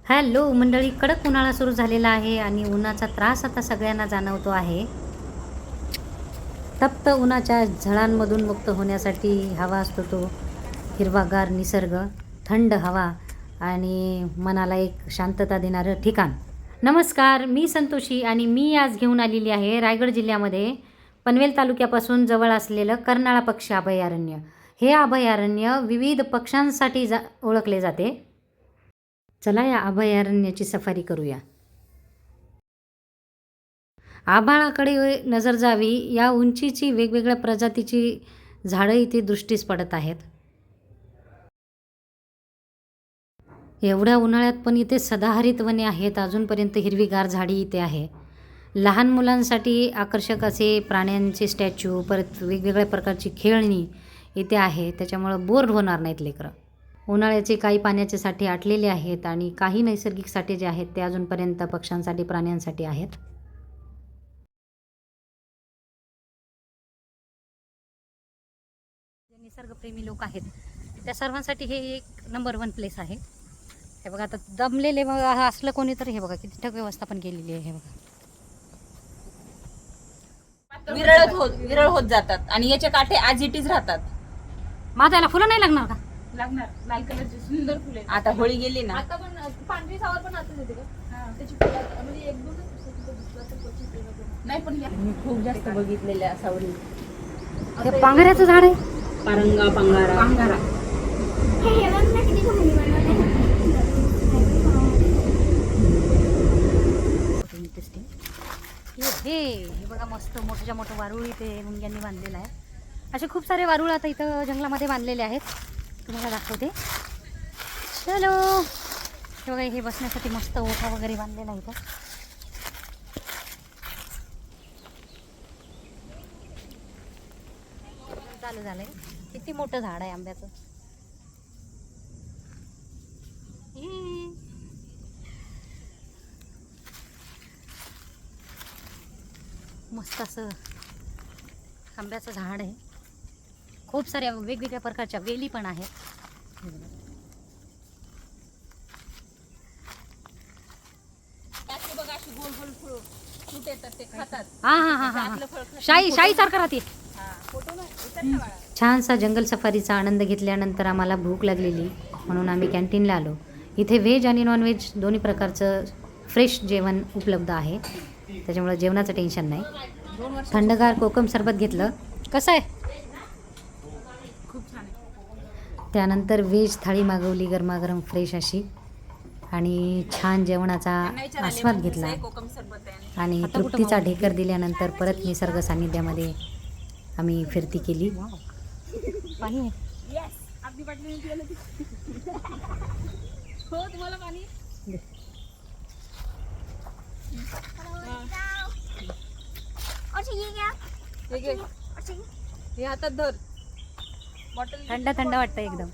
Hello मंडळी, कडक उन्हाळा सुरू झालेला आहे आणि उन्हाचा त्रास आता सगळ्यांना जाणवतो आहे. तप्त उन्हाच्या झळांमधून मुक्त होण्यासाठी हवा असतो तो हिरवागार निसर्ग, थंड हवा आणि मनाला एक शांतता देणारं ठिकाण. नमस्कार, मी संतोषी आणि मी आज घेऊन आलेली आहे रायगड जिल्ह्यामध्ये पनवेल तालुक्यापासून जवळ असलेलं कर्नाळा पक्षी अभयारण्य. हे अभयारण्य विविध पक्ष्यांसाठी ओळखले जाते. चला या अभयारण्याची सफारी करूया. आभाळाकडे नजर जावी, या उंचीची वेगवेगळ्या प्रजातीची झाडं इथे दृष्टीस पडत आहेत. एवढ्या उन्हाळ्यात पण इथे सदाहरित वने आहेत. अजूनपर्यंत हिरवीगार झाडी इथे आहे. लहान मुलांसाठी आकर्षक असे प्राण्यांचे स्टॅच्यू, परत वेगवेगळ्या प्रकारची खेळणी इथे आहे. त्याच्यामुळं बोर होणार नाहीत लेकरं. उन्हाळ्याचे काही पाण्याचे साठे आटलेले आहेत आणि काही नैसर्गिक साठे जे आहेत ते अजूनपर्यंत पक्ष्यांसाठी, प्राण्यांसाठी आहेत. जे निसर्गप्रेमी लोक आहेत त्या सर्वांसाठी हे एक नंबर 1 प्लेस आहे. हे बघा, आता दमलेले असलं कोणी तर हे बघा किती ठक व्यवस्था पण केलेली आहे. हे बघा, विरळ होत जातात आणि याचे काठे आज इट इज राहतात. माझ्याला फुलं नाही लागणार का? लागणार. लाल कलरची सुंदर फुले. आता होळी गेली ना, आता पण पांढरी सावर पण आताच येते का? त्याची फुलं म्हणजे एक दोनच नाही पण मी खूप जास्त बघितलेल्या सावरी. हे पांघऱ्याचं झाड आहे. पारंगा, पांगारा. हे बघा, मस्त मोठ्या मोठं वारुळ इथे मुंग्यांनी बांधलेलं आहे. असे खूप सारे वारुळ आता इथं जंगलामध्ये बांधलेले आहेत. तुम्हाला दाखवते. चलो, हे बघा, हे बसण्यासाठी मस्त ओठा वगैरे बांधलेला आहे इथं. चालू झालंय. किती मोठं झाड आहे आंब्याचं. मस्त असं आंब्याचं झाड आहे. खूप साऱ्या वेगवेगळ्या प्रकारच्या वेली पण आहेत. बघा, अशी गोल गोल फुलं फ्रूट येतात, ते खातात. हा, शाई सारखं राहते. छानसा जंगल सफारीचा आनंद घेतल्यानंतर आम्हाला भूक लागलेली, म्हणून आम्ही कॅन्टीनला आलो. इथे व्हेज आणि नॉनव्हेज दोन्ही प्रकारचं फ्रेश जेवण उपलब्ध आहे. त्याच्यामुळे जेवणाचं टेन्शन नाही. थंडगार कोकम सरबत घेतलं. कसं आहे? खूप छान आहे. त्यानंतर व्हेज थाळी मागवली, गरमागरम फ्रेश अशी, आणि छान जेवणाचा आस्वाद घेतला. कोकम सरबत आहे. आणि तृप्तीचा ढेकर दिल्यानंतर परत निसर्ग सानिध्यामध्ये आम्ही फिरती केली. पाणी आहे. हो, तुम्हाला पाणी हे हातात धर. बॉटल थंड थंड वाटतं एकदम.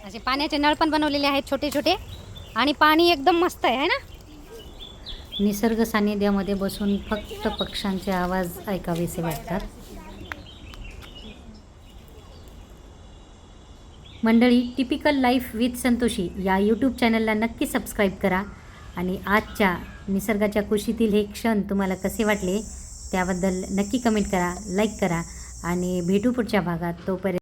असे पाण्याचे नळ पण बनवलेले आहेत छोटे छोटे, आणि पाणी एकदम मस्त आहे ना. निसर्ग सानिध्यामध्ये बसून फक्त पक्ष्यांचे आवाज ऐकावेसे वाटतात. मंडळी, टिपिकल लाईफ विथ संतोषी या यूट्यूब चॅनलला नक्की सबस्क्राईब करा. आणि आजच्या निसर्गाच्या कुशीतील हे क्षण तुम्हाला कसे वाटले त्याबद्दल नक्की कमेंट करा, लाईक करा, आणि भेटू पुढच्या भागात. तोपर्यंत